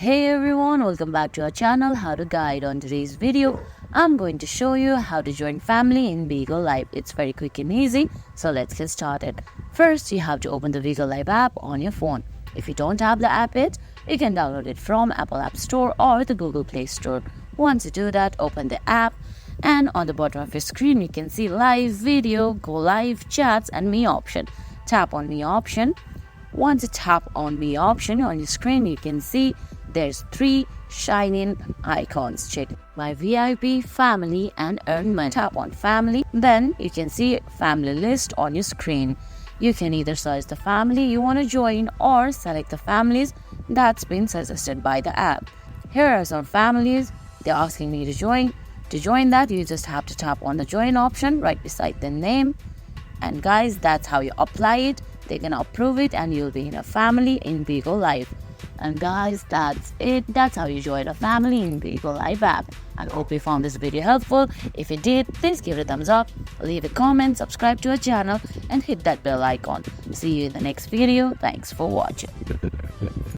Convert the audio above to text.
Hey everyone, welcome back to our channel How to Guide. On today's video, I'm going to show you how to join family in Bigo Live. It's very quick and easy, so let's get started. First, you have to open the Bigo Live app on your phone. If you don't have the app yet, you can download it from Apple App Store or the Google Play Store. Once you do that, open the app, and on the bottom of your screen, you can see live video, go live, chats, and me option. Tap on me option. Once you tap on me option on your screen, you can see there's three shining icons. Check my VIP, family, and earn money. Tap on family, then you can see family list on your screen. You can either search the family you want to join or select the families that's been suggested by the app. Here are some families they're asking me to join. To join that, you just have to tap on the join option right beside the name. And guys, that's how you apply it. They're gonna approve it and you'll be in a family in Bigo Live. And guys, that's it. That's how you join a family in Bigo Live app. I hope you found this video helpful. If you did, please give it a thumbs up, leave a comment, subscribe to our channel, and hit that bell icon. See you in the next video. Thanks for watching.